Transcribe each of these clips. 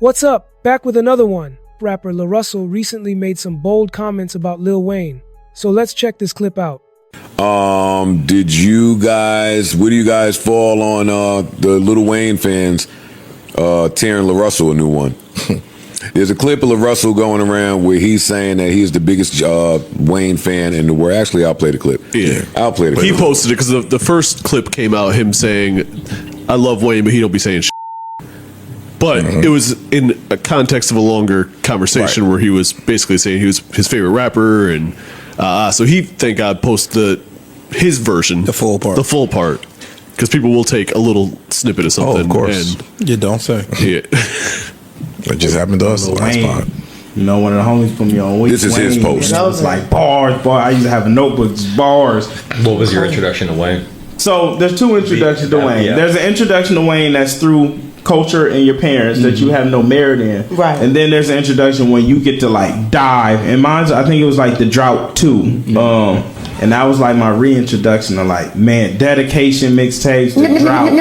What's up? Back with another one. Rapper LaRussell recently made some bold comments about Lil Wayne. So let's check this clip out. Did you guys, where do you guys fall on the Lil Wayne fans tearing LaRussell a new one? There's a clip of LaRussell going around where he's saying that he's the biggest Wayne fan in the world. Actually, I'll play the clip. Yeah. I'll play the clip. He posted it because the first clip came out, him saying, I love Wayne, but he don't be saying shit. But it was in a context of a longer conversation where he was basically saying he was his favorite rapper. And so he, thank God, posted his version. The full part. The full part. Because people will take a little snippet of something. Oh, of course. And, you don't say. Yeah. It just happened to us the last part. You know, one of the homies put me on Wayne. This is his post. And I was like, bars. I used to have a notebook, just bars. What was your introduction to Wayne? So there's two introductions to Wayne. Yeah. There's an introduction to Wayne that's through culture and your parents that you have no merit in. Right. And then there's an introduction when you get to like dive. And mine's, I think it was like The Drought 2. And that was like my reintroduction to like, man, dedication mixtapes, The Droughts.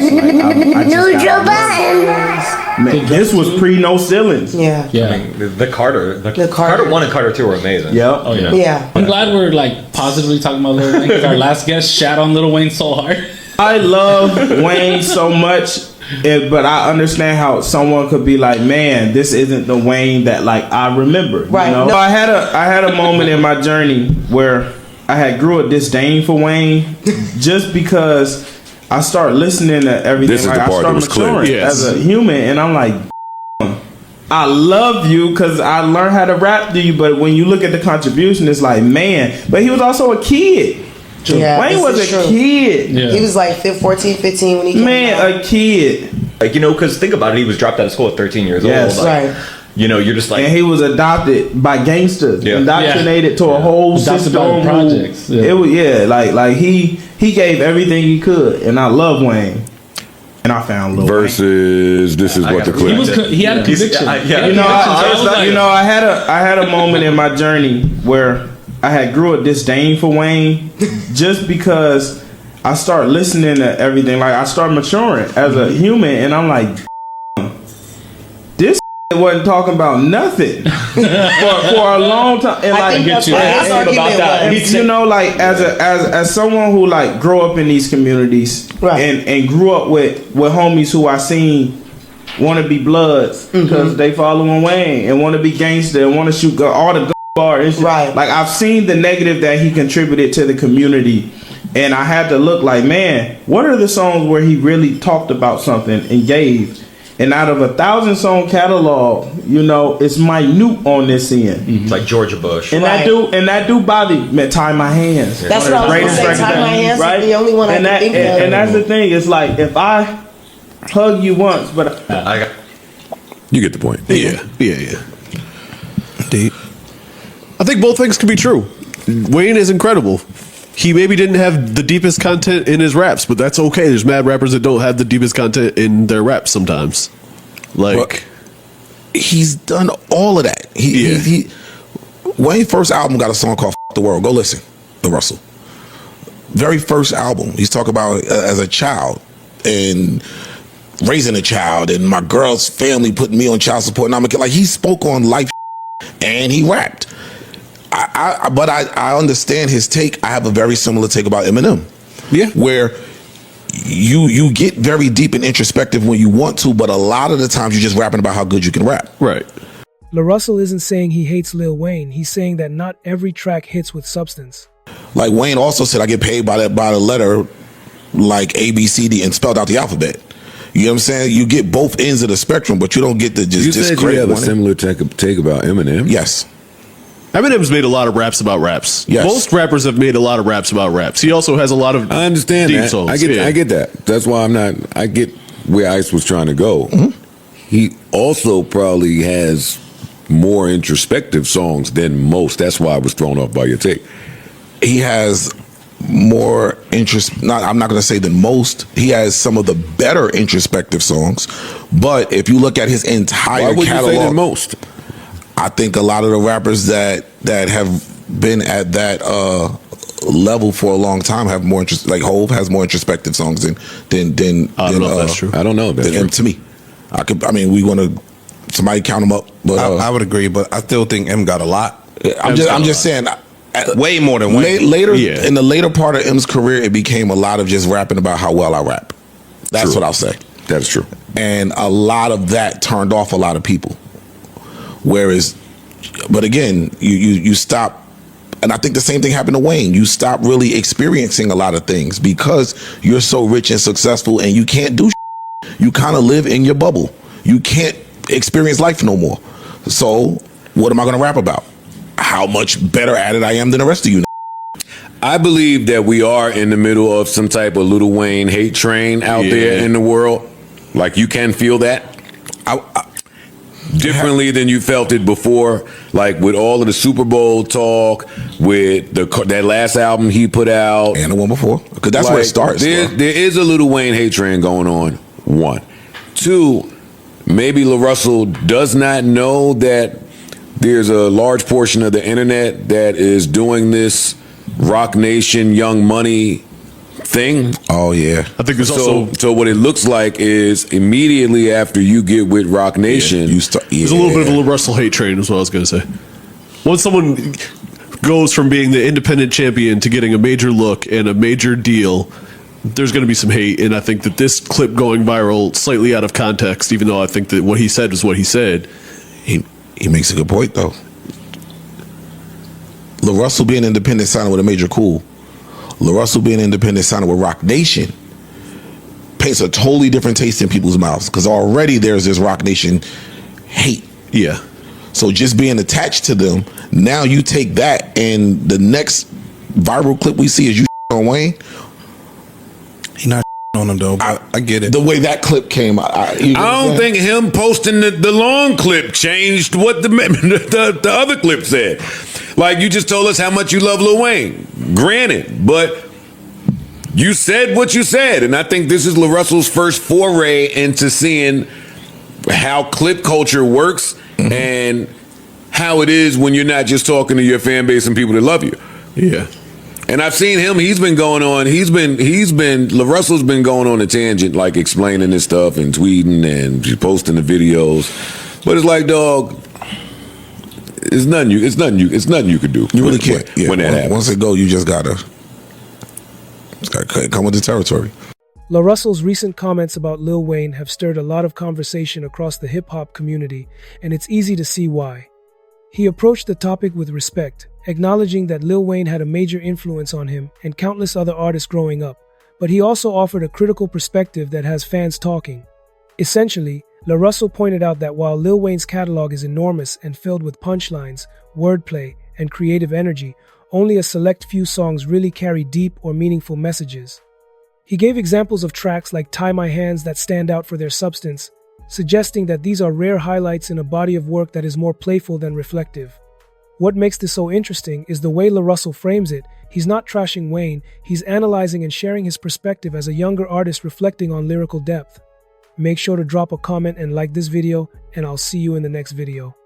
Man, this was pre No Ceilings. Yeah. I mean, the Carter 1 and Carter 2 were amazing. Yep. Oh yeah. Yeah. I'm glad we're like positively talking about Lil Wayne because our last guest shat on Lil Wayne so hard. I love Wayne so much, but I understand how someone could be like, man, this isn't the Wayne that like I remember. Right. You know? No. I had a moment in my journey where I had grew a disdain for Wayne just because I started listening to everything. This is like, the part I that was started clear. maturing Yes. as a human, and I'm like, I love you because I learned how to rap to you, but when you look at the contribution, it's like, man. But he was also a kid. Yeah, Wayne this was is a true. kid. Yeah. He was like 14, 15 when he came out. Man, a kid. Like, you know, because think about it, he was dropped out of school at 13 years Yes. old. Like, Right. you know, you're just like, And he was adopted by gangsters, Yeah. indoctrinated to a whole Adopted system. by the projects. Yeah. It was like he gave everything he could, and I love Wayne, and I found Lil Wayne. Versus, this is what the clip. He had a conviction. You know, I had a moment in my journey where I had grew a disdain for Wayne just because I started listening to everything. Like I started maturing as a human, and I'm like, this wasn't talking about nothing for a long time. And I like, think that's what his argument was. you know, like as someone who like grew up in these communities, Right. and grew up with homies who I seen want to be bloods because they following Wayne and want to be gangster and want to shoot all the bar and shit. Right. Like I've seen the negative that he contributed to the community, and I had to look like, man, what are the songs where he really talked about something and gave? And out of 1,000-song catalog, you know, it's minute on this end. it's like Georgia Bush. And Right. that do bother me. Tie My Hands. That's what I was gonna say. Tie My Hands is the only one I can think of. And that's the thing. It's like if I hug you once, but You get the point. Yeah. Deep. I think both things can be true. Wayne is incredible. He maybe didn't have the deepest content in his raps, but that's okay. There's mad rappers that don't have the deepest content in their raps sometimes. Like, Well, he's done all of that. Wayne's first album got a song called F*** the World. Go listen. LaRussell. Very first album. He's talking about as a child and raising a child and my girl's family putting me on child support. And I'm like, he spoke on life and he rapped. But I understand his take. I have a very similar take about Eminem. Yeah. Where you get very deep and introspective when you want to, but a lot of the times you're just rapping about how good you can rap. right. LaRussell isn't saying he hates Lil Wayne. He's saying that not every track hits with substance. Like Wayne also said, I get paid by the letter, like A, B, C, D, and spelled out the alphabet. You know what I'm saying? You get both ends of the spectrum, but you don't get the just. You said you have a similar take about Eminem. Yes. Eminem's made a lot of raps about raps. Yes. Most rappers have made a lot of raps about raps. He also has a lot of I understand deep that. songs. I get that. That's why I get where Ice was trying to go. He also probably has more introspective songs than most. That's why I was thrown off by your take. He has more interest. I'm not going to say than most. He has some of the better introspective songs. But if you look at his entire Why would catalog, you say than most? I think a lot of the rappers that have been at that level for a long time have more interest. Like Hove has more introspective songs than I don't know if that's true. I don't know if that's true. To me, we want to somebody count him up. But I would agree, but I still think M got a lot. I'm just saying, way more than Wayne. Later in the later part of M's career, it became a lot of just rapping about how well I rap. That's what I'll say. That is true. And a lot of that turned off a lot of people. Whereas, but again, you stop. And I think the same thing happened to Wayne. You stop really experiencing a lot of things because you're so rich and successful and you can't do shit. You kind of live in your bubble. You can't experience life no more. So what am I going to rap about? How much better at it I am than the rest of you. I believe that we are in the middle of some type of Lil Wayne hate train out there in the world. Like, you can feel that differently than you felt it before. Like, with all of the Super Bowl talk, with that last album he put out, and the one before, because that's where it starts. There is a Lil Wayne hate train going on. 1, 2. Maybe LaRussell does not know that there's a large portion of the internet that is doing this Rock Nation Young Money thing. Oh yeah, I think there's also so what it looks like is immediately after you get with Rock Nation, you start. There's a little bit of a LaRussell hate train, is what I was going to say. Once someone goes from being the independent champion to getting a major look and a major deal, there's going to be some hate, and I think that this clip going viral slightly out of context, even though I think that what he said was what he said. He makes a good point though. LaRussell being independent signing with a major cool. LaRussell being independent signing with Rock Nation paints a totally different taste in people's mouths because already there's this Rock Nation hate. Yeah. So just being attached to them, now you take that and the next viral clip we see is you on Wayne. He not on him though. I get it. The way that clip came out, I don't think him posting the long clip changed what the other clip said. Like, you just told us how much you love Lil Wayne. Granted, but you said what you said, and I think this is LaRussell's first foray into seeing how clip culture works and how it is when you're not just talking to your fan base and people that love you. Yeah. And I've seen him, LaRussell's been going on a tangent, like explaining this stuff and tweeting and posting the videos. But it's like, dog, it's nothing you could do. You really can't. When that happens. Once it go, you just gotta come with the territory. LaRussell's recent comments about Lil Wayne have stirred a lot of conversation across the hip-hop community, and it's easy to see why. He approached the topic with respect, acknowledging that Lil Wayne had a major influence on him and countless other artists growing up, but he also offered a critical perspective that has fans talking. Essentially, LaRussell pointed out that while Lil Wayne's catalog is enormous and filled with punchlines, wordplay, and creative energy, only a select few songs really carry deep or meaningful messages. He gave examples of tracks like Tie My Hands that stand out for their substance, suggesting that these are rare highlights in a body of work that is more playful than reflective. What makes this so interesting is the way LaRussell frames it. He's not trashing Wayne, he's analyzing and sharing his perspective as a younger artist reflecting on lyrical depth. Make sure to drop a comment and like this video, and I'll see you in the next video.